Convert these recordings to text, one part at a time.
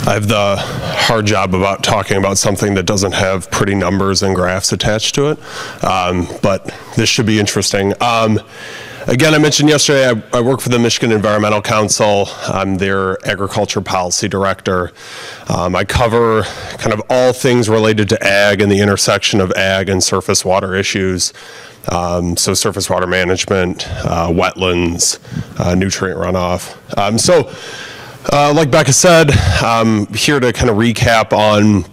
I have the hard job about talking about something that doesn't have pretty numbers and graphs attached to it, but this should be interesting. Again, I mentioned yesterday I work for the Michigan Environmental Council. I'm their agriculture policy director. I cover kind of all things related to ag and the intersection of ag and surface water issues. So surface water management, wetlands, nutrient runoff. Like Becca said, I'm here to kind of recap on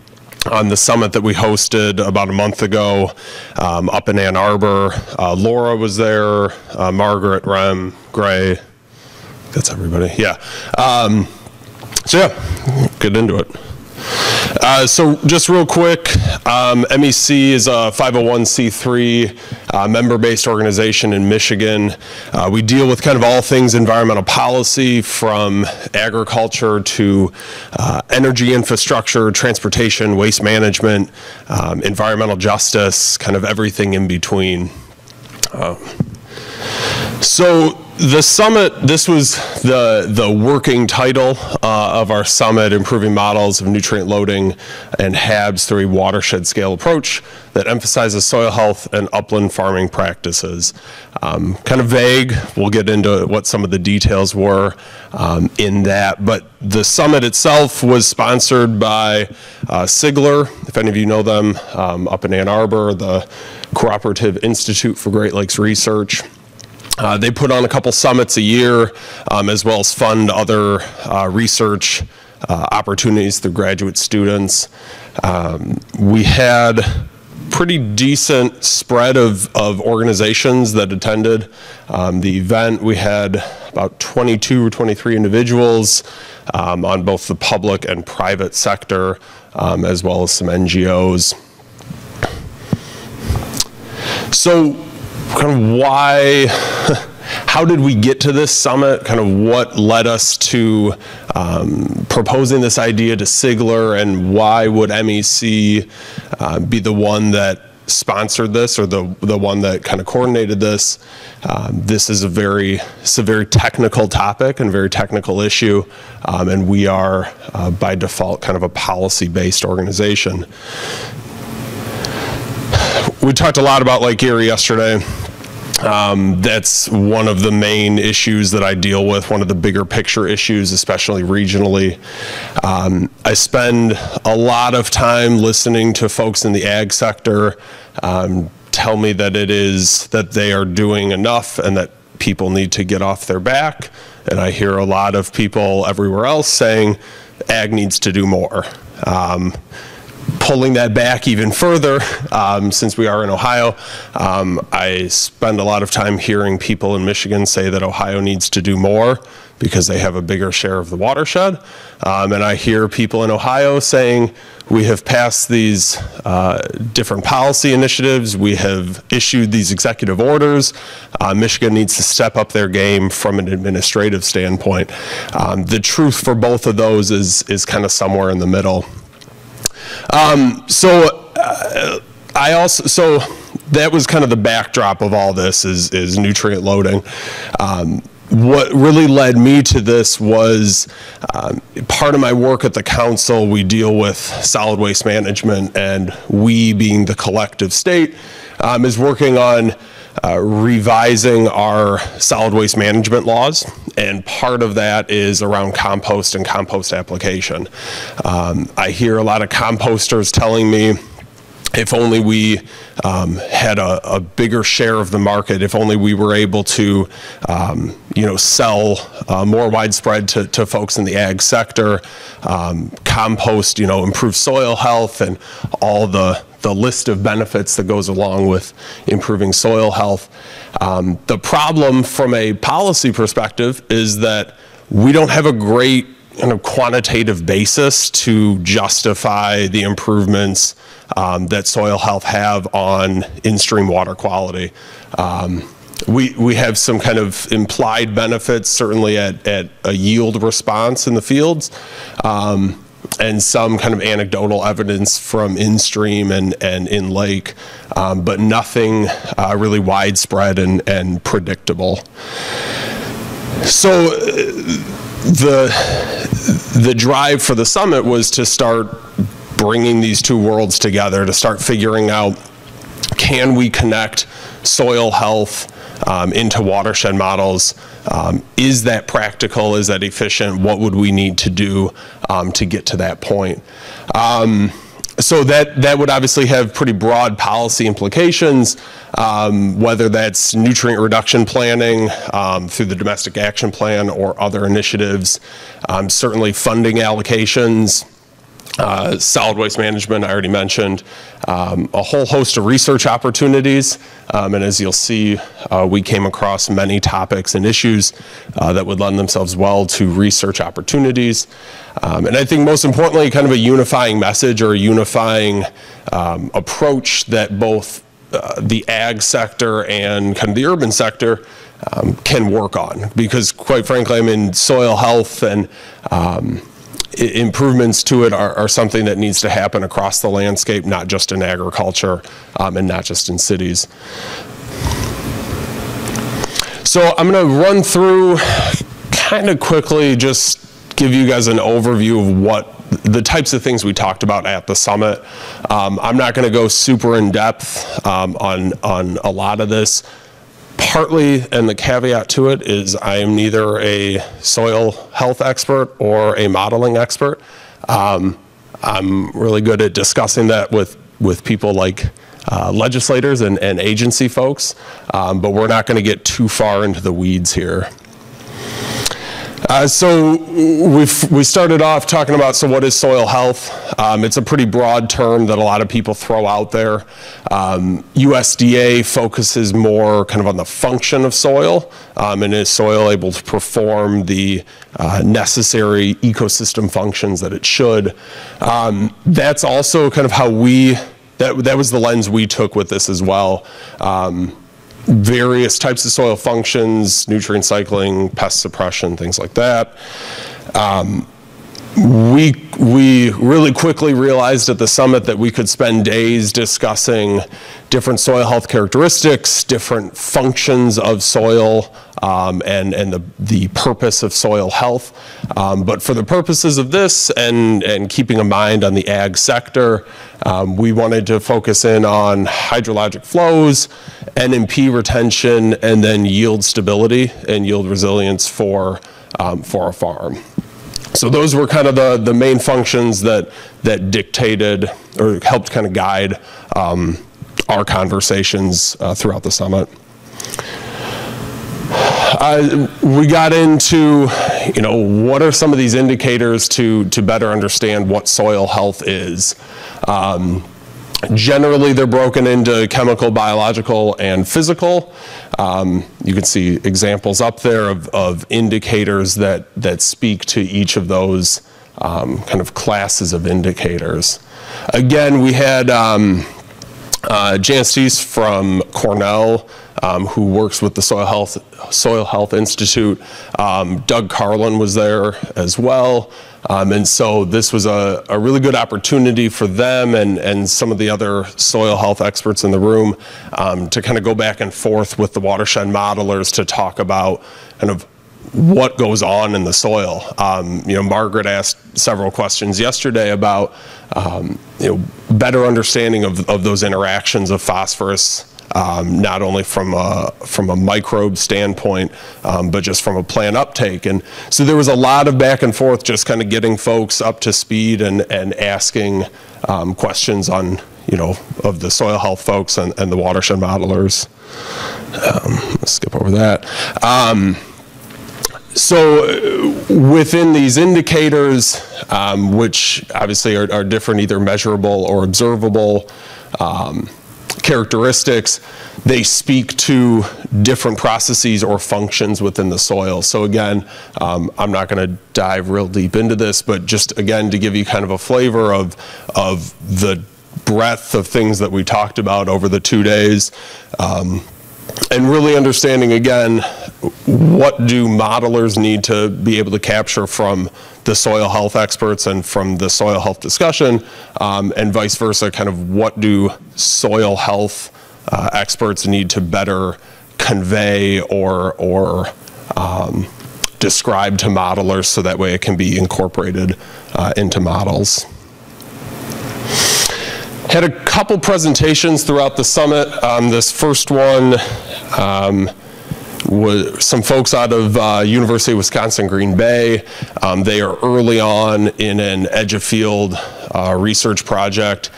the summit that we hosted about a month ago up in Ann Arbor. Laura was there, Margaret, Rem, Gray. That's everybody, yeah. Get into it. So just real quick, MEC is a 501c3 member-based organization in Michigan. We deal with kind of all things environmental policy, from agriculture to energy infrastructure, transportation, waste management, environmental justice, kind of everything in between. So the summit, this was the working title of our summit, Improving Models of Nutrient Loading and HABs through a Watershed Scale Approach that emphasizes soil health and upland farming practices. Kind of vague, we'll get into what some of the details were in that, but the summit itself was sponsored by Sigler, if any of you know them, up in Ann Arbor, the Cooperative Institute for Great Lakes Research. They put on a couple summits a year, as well as fund other research opportunities through graduate students. We had pretty decent spread of organizations that attended the event. We had about 22 or 23 individuals on both the public and private sector, as well as some NGOs. So, kind of how did we get to this summit? Kind of what led us to proposing this idea to Sigler, and why would MEC be the one that sponsored this, or the one that kind of coordinated this? This is a very technical topic and very technical issue, and we are by default kind of a policy-based organization. We talked a lot about Lake Erie yesterday. That's one of the main issues that I deal with, one of the bigger picture issues, especially regionally. I spend a lot of time listening to folks in the ag sector tell me that they are doing enough and that people need to get off their back. And I hear a lot of people everywhere else saying ag needs to do more. Pulling that back even further, since we are in Ohio, I spend a lot of time hearing people in Michigan say that Ohio needs to do more because they have a bigger share of the watershed. And I hear people in Ohio saying, we have passed these different policy initiatives, we have issued these executive orders, Michigan needs to step up their game from an administrative standpoint. The truth for both of those is kind of somewhere in the middle. So that was kind of the backdrop of all this is nutrient loading. What really led me to this was part of my work at the council. We deal with solid waste management, and we, being the collective state, is working on revising our solid waste management laws, and part of that is around compost and compost application. I hear a lot of composters telling me, if only we had a bigger share of the market, if only we were able to sell more widespread to folks in the ag sector, compost, improve soil health and all the list of benefits that goes along with improving soil health. The problem from a policy perspective is that we don't have a great quantitative basis to justify the improvements that soil health have on in-stream water quality. We have some kind of implied benefits, certainly at a yield response in the fields, and some kind of anecdotal evidence from in-stream and in lake, but nothing really widespread and predictable. So the drive for the summit was to start bringing these two worlds together, to start figuring out, can we connect soil health into watershed models? Is that practical? Is that efficient? What would we need to do to get to that point? So that would obviously have pretty broad policy implications, whether that's nutrient reduction planning through the Domestic Action Plan or other initiatives, certainly funding allocations, solid waste management, I already mentioned, a whole host of research opportunities, and as you'll see, we came across many topics and issues that would lend themselves well to research opportunities. And I think most importantly, kind of a unifying message or a unifying approach that both the ag sector and kind of the urban sector can work on. Because quite frankly, I mean, soil health and improvements to it are something that needs to happen across the landscape, not just in agriculture and not just in cities. So I'm going to run through kind of quickly, just give you guys an overview of what the types of things we talked about at the summit. I'm not going to go super in depth on a lot of this. Partly, and the caveat to it is I am neither a soil health expert or a modeling expert. I'm really good at discussing that with people like legislators and agency folks, but we're not going to get too far into the weeds here. So we started off talking about, so what is soil health? It's a pretty broad term that a lot of people throw out there. USDA focuses more kind of on the function of soil, and is soil able to perform the necessary ecosystem functions that it should. That's also kind of how that was the lens we took with this as well. Various types of soil functions, nutrient cycling, pest suppression, things like that. We really quickly realized at the summit that we could spend days discussing different soil health characteristics, different functions of soil, and the purpose of soil health. But for the purposes of this and keeping in mind on the ag sector, we wanted to focus in on hydrologic flows, NMP retention, and then yield stability and yield resilience for a farm. So those were kind of the main functions that dictated or helped kind of guide our conversations throughout the summit. We got into, what are some of these indicators to better understand what soil health is. Generally, they're broken into chemical, biological, and physical. You can see examples up there of indicators that speak to each of those kind of classes of indicators. Again, we had Jan Steese from Cornell, who works with the Soil Health Institute. Doug Carlin was there as well. And so this was a really good opportunity for them and some of the other soil health experts in the room to kind of go back and forth with the watershed modelers to talk about kind of what goes on in the soil. Margaret asked several questions yesterday about better understanding of those interactions of phosphorus, not only from a microbe standpoint, but just from a plant uptake. And so there was a lot of back and forth, just kind of getting folks up to speed and asking questions on, of the soil health folks and the watershed modelers. Let's skip over that. So within these indicators, which obviously are different, either measurable or observable characteristics, they speak to different processes or functions within the soil. So again, I'm not going to dive real deep into this, but just again to give you kind of a flavor of the breadth of things that we talked about over the 2 days. And really understanding, again, what do modelers need to be able to capture from the soil health experts and from the soil health discussion, and vice versa, kind of what do soil health experts need to better convey or described to modelers so that way it can be incorporated into models. Had a couple presentations throughout the summit. This first one was some folks out of University of Wisconsin Green Bay. They are early on in an edge of field research project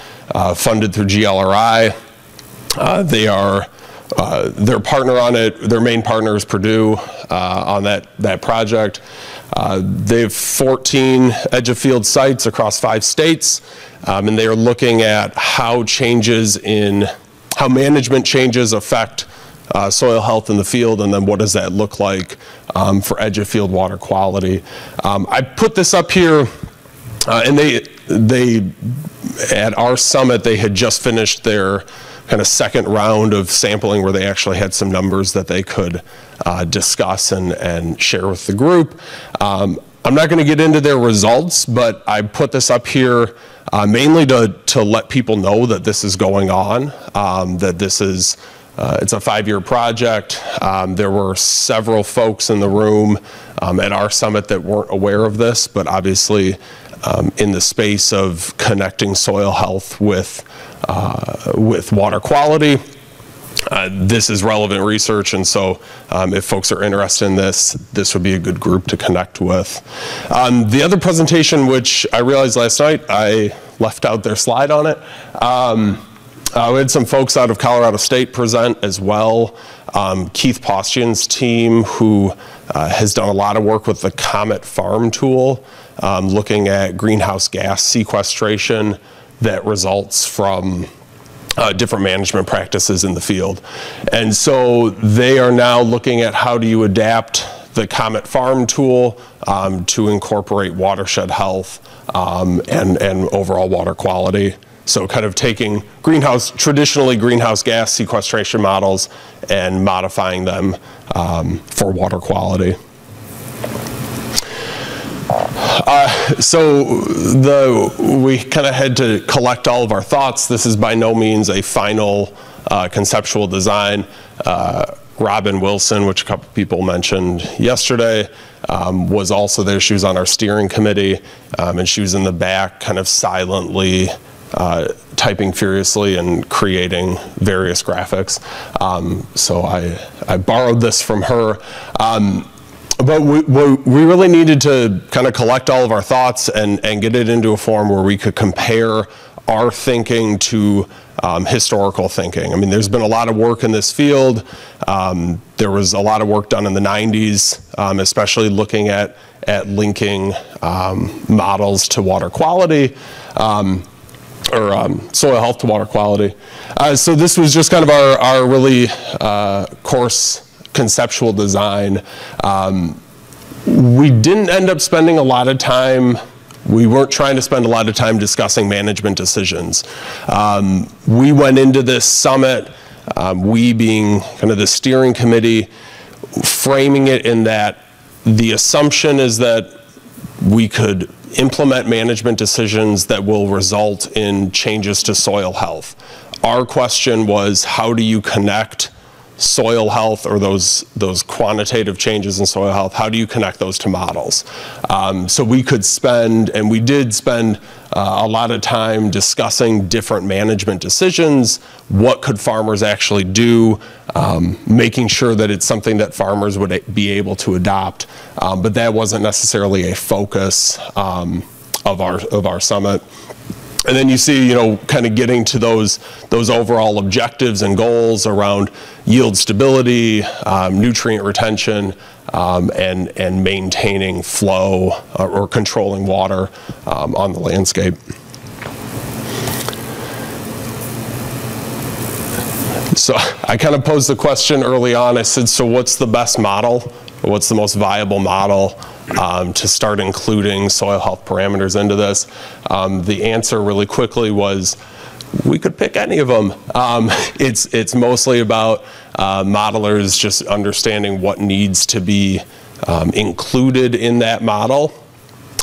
funded through GLRI. They are their partner on it. Their main partner is Purdue on that project. They have 14 edge of field sites across 5 states, and they are looking at how management changes affect soil health in the field, and then what does that look like for edge of field water quality. I put this up here, and they at our summit, they had just finished their kind of second round of sampling where they actually had some numbers that they could discuss and share with the group. I'm not going to get into their results, but I put this up here mainly to let people know that this is going on, that this is it's a 5-year project. There were several folks in the room at our summit that weren't aware of this, but obviously in the space of connecting soil health with water quality, this is relevant research, and so if folks are interested in this would be a good group to connect with. The other presentation, which I realized last night, I left out their slide on it. We had some folks out of Colorado State present as well. Keith Postian's team, who has done a lot of work with the Comet Farm tool, looking at greenhouse gas sequestration that results from different management practices in the field. And so they are now looking at how do you adapt the Comet Farm tool to incorporate watershed health and overall water quality. So kind of taking traditionally greenhouse gas sequestration models and modifying them for water quality. We kind of had to collect all of our thoughts. This is by no means a final conceptual design. Robin Wilson, which a couple people mentioned yesterday, was also there. She was on our steering committee, and she was in the back kind of silently typing furiously and creating various graphics. So I borrowed this from her. But we really needed to kind of collect all of our thoughts and get it into a form where we could compare our thinking to historical thinking. I mean, there's been a lot of work in this field. There was a lot of work done in the 90s, especially looking at linking models to water quality, or soil health to water quality. So this was just kind of our really course conceptual design. We didn't end up spending a lot of time. We weren't trying to spend a lot of time discussing management decisions. We went into this summit, we being kind of the steering committee, framing it in that the assumption is that we could implement management decisions that will result in changes to soil health. Our question was, how do you connect soil health, or those quantitative changes in soil health, how do you connect those to models? So we could spend, and we did spend a lot of time discussing different management decisions, what could farmers actually do, making sure that it's something that farmers would be able to adopt, but that wasn't necessarily a focus of our summit. And then you see, kind of getting to those overall objectives and goals around yield stability, nutrient retention, and maintaining flow or controlling water on the landscape. So I kind of posed the question early on. I said, so what's the best model? What's the most viable model to start including soil health parameters into this? The answer really quickly was, we could pick any of them. It's mostly about modelers just understanding what needs to be included in that model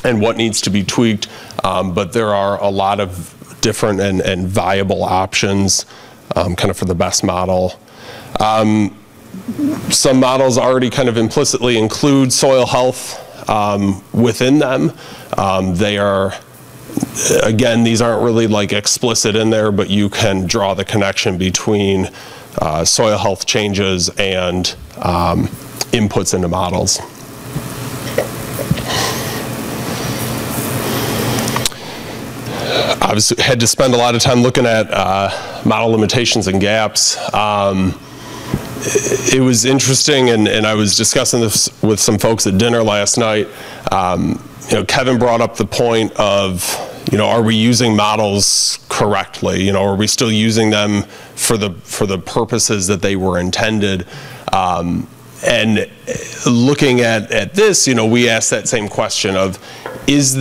and what needs to be tweaked. But there are a lot of different and viable options kind of for the best model. some models already kind of implicitly include soil health within them. They are, again, these aren't really like explicit in there, but you can draw the connection between soil health changes and inputs into models. Obviously, had to spend a lot of time looking at model limitations and gaps. It was interesting, and I was discussing this with some folks at dinner last night. Kevin brought up the point of, are we using models correctly? Are we still using them for the purposes that they were intended? And looking at this, we asked that same question of, is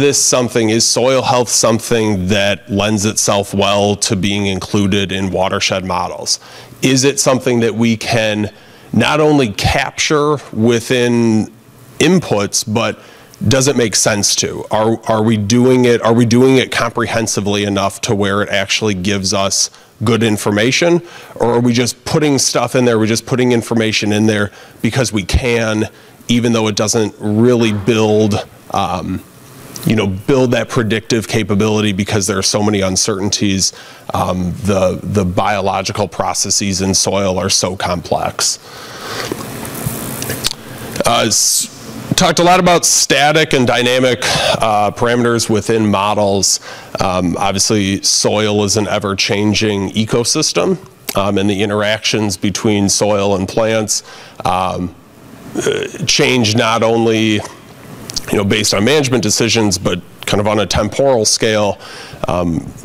soil health something that lends itself well to being included in watershed models? Is it something that we can not only capture within inputs, but does it make sense to? Are we doing it comprehensively enough to where it actually gives us good information? Or are we just putting stuff in there, we're just putting information in there because we can, even though it doesn't really build that predictive capability because there are so many uncertainties. The biological processes in soil are so complex. Talked a lot about static and dynamic parameters within models. Obviously, soil is an ever-changing ecosystem, and the interactions between soil and plants change not only based on management decisions, but kind of on a temporal scale.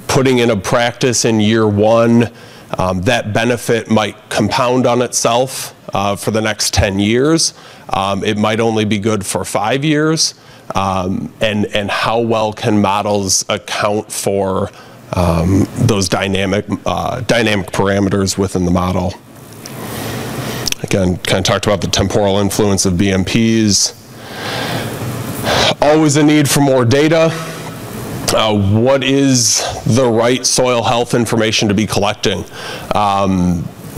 Putting in a practice in year one, that benefit might compound on itself for the next 10 years. It might only be good for 5 years. And how well can models account for those dynamic parameters within the model? Again, kind of talked about the temporal influence of BMPs. Always a need for more data. What is the right soil health information to be collecting?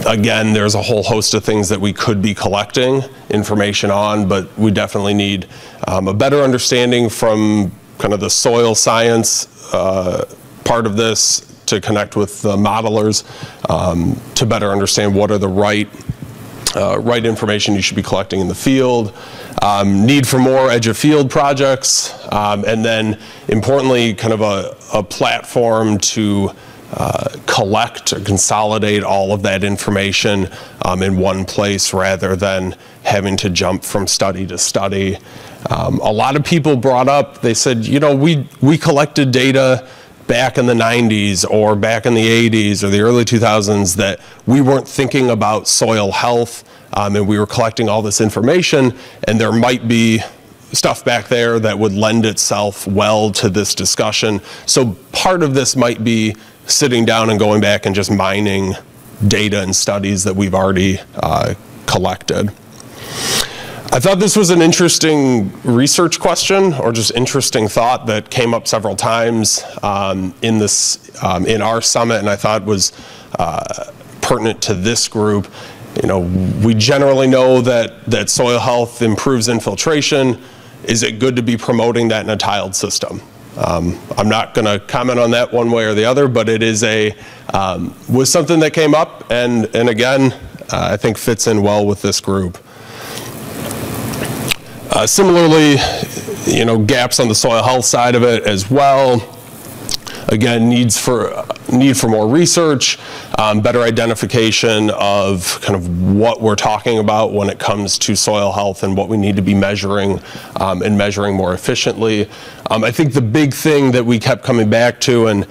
Again, there's a whole host of things that we could be collecting information on, but we definitely need a better understanding from kind of the soil science part of this to connect with the modelers to better understand what are the right information you should be collecting in the field. Need for more edge of field projects, and then importantly, kind of a platform to collect or consolidate all of that information in one place rather than having to jump from study to study. A lot of people brought up, they said, we collected data back in the 90s or back in the 80s or the early 2000s that we weren't thinking about soil health, and we were collecting all this information, and there might be stuff back there that would lend itself well to this discussion. So part of this might be sitting down and going back and just mining data and studies that we've already collected. I thought this was an interesting research question, or just interesting thought that came up several times in our summit, and I thought was pertinent to this group. We generally know that soil health improves infiltration. Is it good to be promoting that in a tiled system? I'm not going to comment on that one way or the other, but it is was something that came up, and again, I think fits in well with this group. Similarly, gaps on the soil health side of it as well. Again, need for more research, better identification of kind of what we're talking about when it comes to soil health and what we need to be measuring and measuring more efficiently. I think the big thing that we kept coming back to, and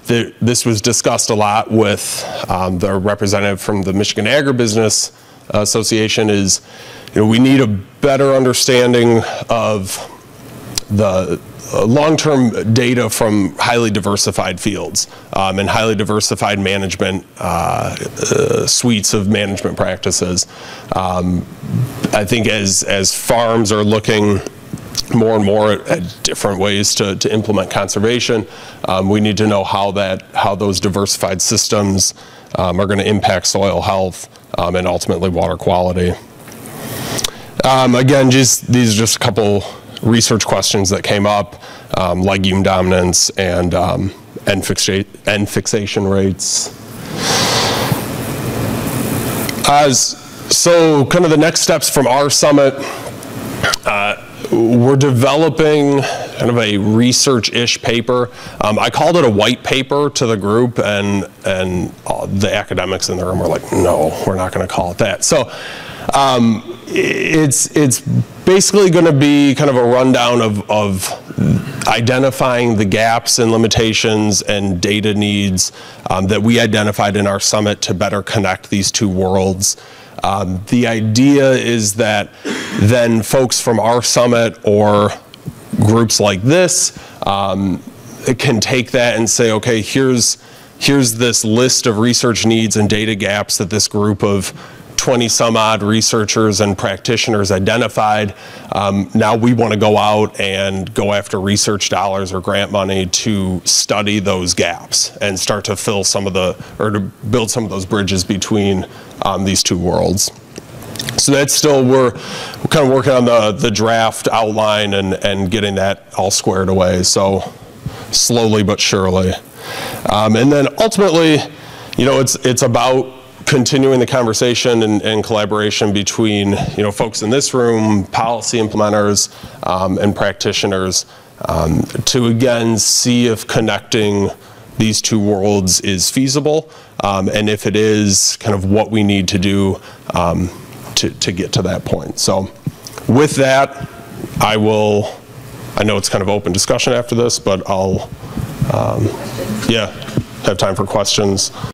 this was discussed a lot with the representative from the Michigan Agribusiness Association, is we need a better understanding of the long-term data from highly diversified fields and highly diversified management suites of management practices. I think as farms are looking more and more at different ways to implement conservation, we need to know how those diversified systems are going to impact soil health. and ultimately water quality. Again, these are just a couple research questions that came up, legume dominance and end fixation rates. So kind of the next steps from our summit, we're developing kind of a research-ish paper. I called it a white paper to the group, and the academics in the room were like, no, we're not going to call it that. So it's basically going to be kind of a rundown of identifying the gaps and limitations and data needs that we identified in our summit to better connect these two worlds. The idea is that then folks from our summit or groups like this can take that and say, okay, here's this list of research needs and data gaps that this group of 20 some odd researchers and practitioners identified. Now we want to go out and go after research dollars or grant money to study those gaps and start to fill some of to build some of those bridges between these two worlds. So that's still, we're kind of working on the draft outline and getting that all squared away. So slowly but surely. And then ultimately, it's about continuing the conversation and collaboration between folks in this room, policy implementers, and practitioners to again see if connecting these two worlds is feasible, and if it is, kind of what we need to do to get to that point. So with that, I know it's kind of open discussion after this, but I'll have time for questions.